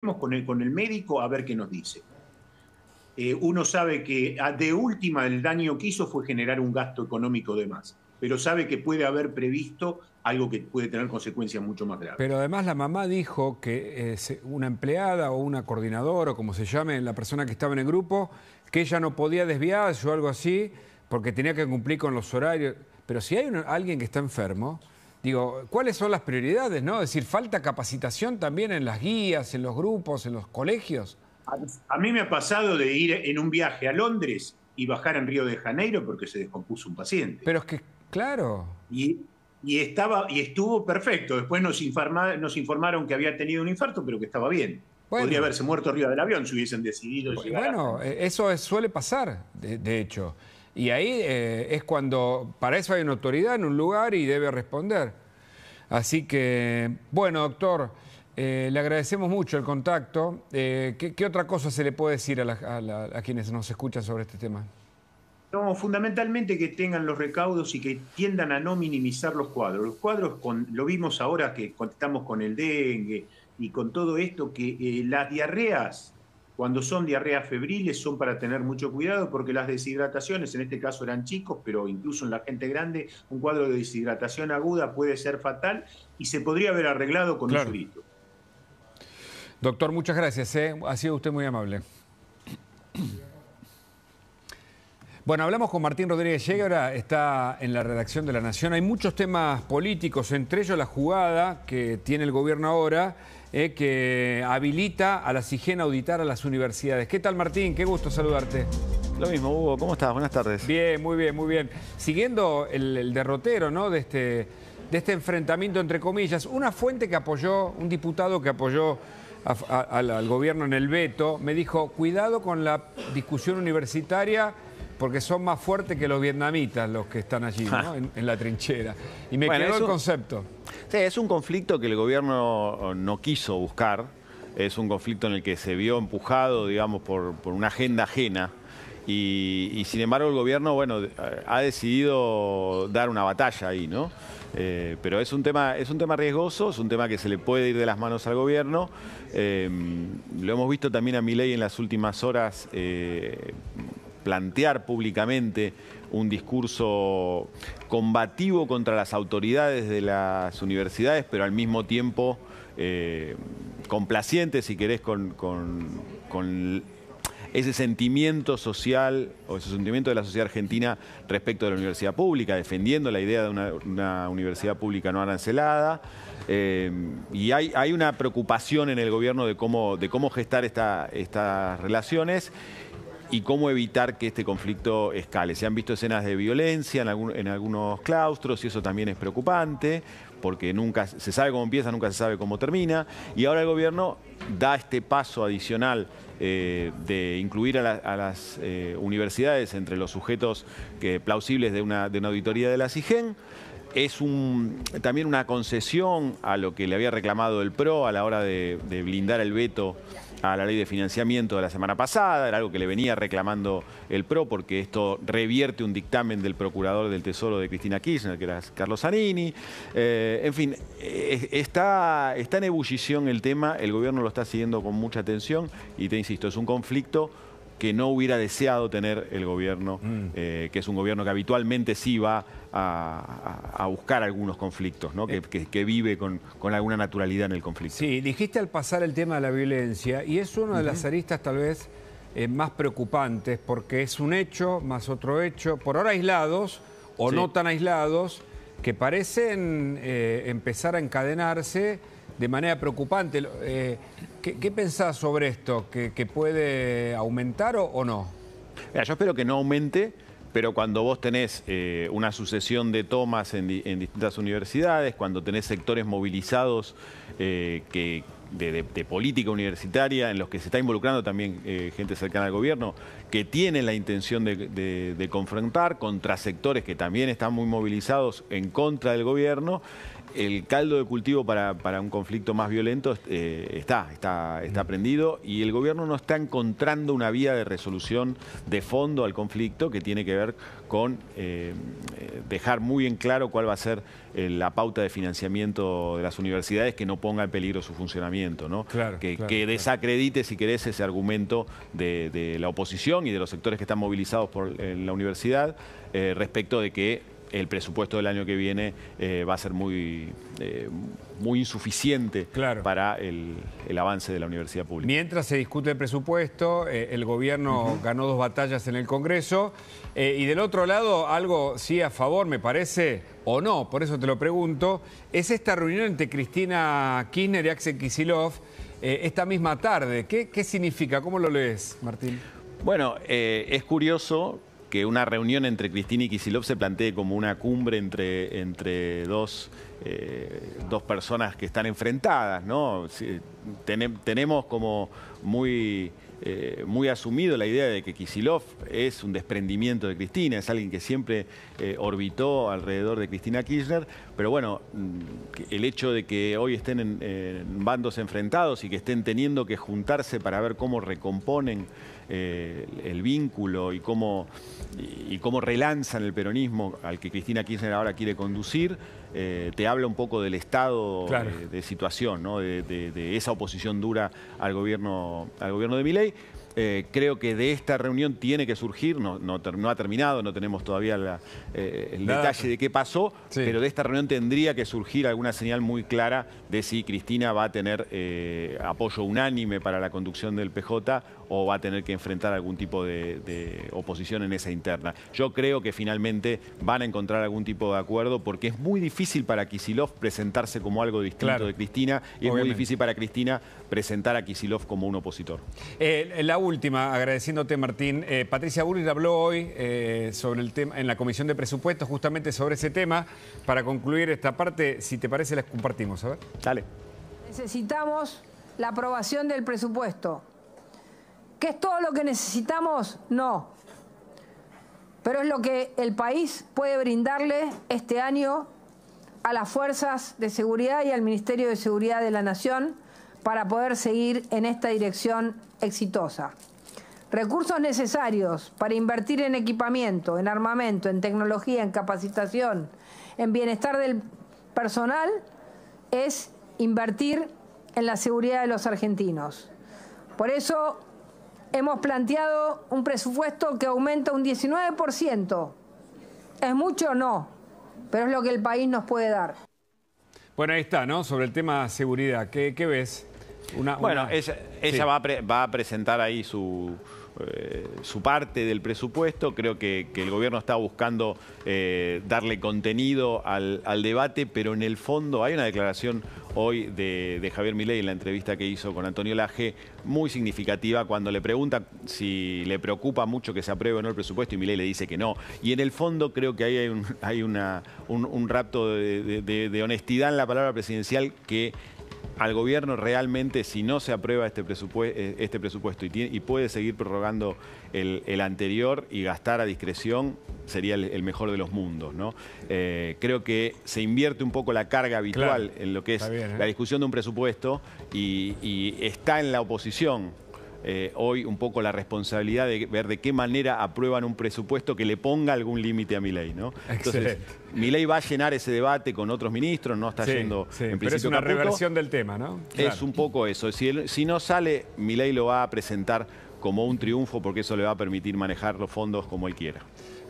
con el médico a ver qué nos dice. Uno sabe que de última el daño que hizo fue generar un gasto económico de más, pero sabe que puede haber previsto algo que puede tener consecuencias mucho más graves. Pero además la mamá dijo que una empleada o una coordinadora, o como se llame, la persona que estaba en el grupo, que ella no podía desviarse o algo así, porque tenía que cumplir con los horarios. Pero si hay alguien que está enfermo, digo, ¿cuáles son las prioridades, no? Es decir, ¿falta capacitación también en las guías, en los grupos, en los colegios? A mí me ha pasado de ir en un viaje a Londres y bajar en Río de Janeiro porque se descompuso un paciente. Pero es que, claro. Y estuvo perfecto. Después nos informaron que había tenido un infarto, pero que estaba bien. Bueno, podría haberse muerto arriba del avión si hubiesen decidido llegar. Bueno, eso suele pasar, de hecho. Y ahí es cuando, para eso hay una autoridad en un lugar y debe responder. Así que, bueno, doctor, le agradecemos mucho el contacto. ¿Qué otra cosa se le puede decir a quienes nos escuchan sobre este tema? No, fundamentalmente que tengan los recaudos y que tiendan a no minimizar los cuadros. Los cuadros, lo vimos ahora que estamos con el dengue y con todo esto, que las diarreas, cuando son diarreas febriles, son para tener mucho cuidado porque las deshidrataciones, en este caso eran chicos, pero incluso en la gente grande, un cuadro de deshidratación aguda puede ser fatal y se podría haber arreglado con un surito. Doctor, muchas gracias. Ha sido usted muy amable. Bueno, hablamos con Martín Rodríguez Yegora, está en la redacción de La Nación. Hay muchos temas políticos, entre ellos la jugada que tiene el gobierno ahora, que habilita a la SIGEN a auditar a las universidades. ¿Qué tal, Martín? Qué gusto saludarte. Lo mismo, Hugo. ¿Cómo estás? Buenas tardes. Bien, muy bien, muy bien. Siguiendo el derrotero, ¿no?, de este enfrentamiento, entre comillas, una fuente que apoyó, un diputado que apoyó al gobierno en el veto, me dijo, cuidado con la discusión universitaria, porque son más fuertes que los vietnamitas los que están allí, ¿no?, en la trinchera. Y me quedó el concepto. Sí, es un conflicto que el gobierno no quiso buscar. Es un conflicto en el que se vio empujado, digamos, por una agenda ajena. Y sin embargo el gobierno, bueno, ha decidido dar una batalla ahí, ¿no? Pero es un tema riesgoso, es un tema que se le puede ir de las manos al gobierno. Lo hemos visto también a Milei en las últimas horas plantear públicamente un discurso combativo contra las autoridades de las universidades, pero al mismo tiempo complaciente, si querés, con ese sentimiento social o ese sentimiento de la sociedad argentina respecto de la universidad pública, defendiendo la idea de una universidad pública no arancelada. Y hay una preocupación en el gobierno de cómo gestar estas relaciones y cómo evitar que este conflicto escale. Se han visto escenas de violencia en algunos claustros y eso también es preocupante porque nunca se sabe cómo empieza, nunca se sabe cómo termina. Y ahora el gobierno da este paso adicional de incluir a las universidades entre los sujetos plausibles de una auditoría de la SIGEN. Es también una concesión a lo que le había reclamado el PRO a la hora de blindar el veto a la ley de financiamiento de la semana pasada. Era algo que le venía reclamando el PRO porque esto revierte un dictamen del procurador del Tesoro de Cristina Kirchner, que era Carlos Zanini. En fin, está en ebullición el tema, el gobierno lo está siguiendo con mucha atención y te insisto, es un conflicto que no hubiera deseado tener el gobierno, que es un gobierno que habitualmente sí va a buscar algunos conflictos, ¿no? que vive con alguna naturalidad en el conflicto. Sí, dijiste al pasar el tema de la violencia, y es una de las aristas tal vez más preocupantes, porque es un hecho más otro hecho, por ahora aislados o no tan aislados, que parecen empezar a encadenarse de manera preocupante. ¿Qué pensás sobre esto? ¿Que puede aumentar o no? Mira, yo espero que no aumente, pero cuando vos tenés una sucesión de tomas en distintas universidades, cuando tenés sectores movilizados de política universitaria, en los que se está involucrando también gente cercana al gobierno, que tienen la intención de confrontar contra sectores que también están muy movilizados en contra del gobierno, el caldo de cultivo para un conflicto más violento está prendido, y el gobierno no está encontrando una vía de resolución de fondo al conflicto, que tiene que ver con dejar muy en claro cuál va a ser la pauta de financiamiento de las universidades, que no ponga en peligro su funcionamiento, ¿no? Que desacredite, si querés, ese argumento de la oposición y de los sectores que están movilizados por la universidad respecto de que el presupuesto del año que viene va a ser muy insuficiente para el avance de la universidad pública. Mientras se discute el presupuesto, el gobierno ganó 2 batallas en el Congreso, y del otro lado, algo sí a favor, me parece, o no, por eso te lo pregunto, es esta reunión entre Cristina Kirchner y Axel Kicillof esta misma tarde. ¿Qué significa? ¿Cómo lo lees, Martín? Bueno, es curioso que una reunión entre Cristina y Kicillof se plantee como una cumbre entre dos personas que están enfrentadas, ¿no? Tenemos como muy asumido la idea de que Kicillof es un desprendimiento de Cristina, es alguien que siempre orbitó alrededor de Cristina Kirchner, pero bueno, el hecho de que hoy estén en bandos enfrentados y que estén teniendo que juntarse para ver cómo recomponen el vínculo y cómo relanzan el peronismo al que Cristina Kirchner ahora quiere conducir, te habla un poco del estado de situación, ¿no? de esa oposición dura al gobierno de Milei. Creo que de esta reunión tiene que surgir, no ha terminado, no tenemos todavía el detalle de qué pasó, pero de esta reunión tendría que surgir alguna señal muy clara de si Cristina va a tener apoyo unánime para la conducción del PJ o va a tener que enfrentar algún tipo de oposición en esa interna. Yo creo que finalmente van a encontrar algún tipo de acuerdo, porque es muy difícil para Kicillof presentarse como algo distinto de Cristina, y es muy difícil para Cristina presentar a Kicillof como un opositor. La última, agradeciéndote, Martín. Patricia Bullrich habló hoy sobre el tema en la Comisión de Presupuestos, justamente sobre ese tema. Para concluir esta parte, si te parece, la compartimos. A ver. Dale. Necesitamos la aprobación del presupuesto. ¿Qué es todo lo que necesitamos? No. Pero es lo que el país puede brindarle este año a las fuerzas de seguridad y al Ministerio de Seguridad de la Nación para poder seguir en esta dirección exitosa. Recursos necesarios para invertir en equipamiento, en armamento, en tecnología, en capacitación, en bienestar del personal, es invertir en la seguridad de los argentinos. Por eso hemos planteado un presupuesto que aumenta un 19%. ¿Es mucho o no? Pero es lo que el país nos puede dar. Bueno, ahí está, ¿no? Sobre el tema seguridad. ¿Qué ves? Bueno, ella va a presentar ahí su parte del presupuesto. Creo que el gobierno está buscando darle contenido al debate, pero en el fondo hay una declaración hoy de Javier Milei en la entrevista que hizo con Antonio Laje, muy significativa, cuando le pregunta si le preocupa mucho que se apruebe o no el presupuesto, y Milei le dice que no. Y en el fondo creo que ahí hay un rapto de honestidad en la palabra presidencial, que al gobierno realmente, si no se aprueba este presupuesto y puede seguir prorrogando el anterior y gastar a discreción, sería el mejor de los mundos, ¿no? Creo que se invierte un poco la carga habitual en lo que es la discusión de un presupuesto, y está en la oposición hoy un poco la responsabilidad de ver de qué manera aprueban un presupuesto que le ponga algún límite a Milei, ¿no? Entonces, Milei va a llenar ese debate con otros ministros, no está yendo en principio. Pero es una reversión del tema, ¿no? Es un poco eso. Si no sale, Milei lo va a presentar como un triunfo, porque eso le va a permitir manejar los fondos como él quiera.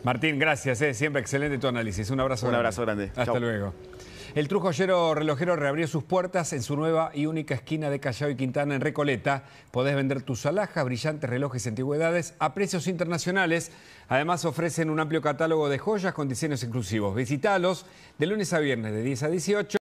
Martín, gracias. Siempre excelente tu análisis. Un abrazo grande. Un abrazo grande. Hasta luego. El True Joyero Relojero reabrió sus puertas en su nueva y única esquina de Callao y Quintana, en Recoleta. Podés vender tus alhajas, brillantes relojes y antigüedades a precios internacionales. Además, ofrecen un amplio catálogo de joyas con diseños exclusivos. Visítalos de lunes a viernes de 10 a 18.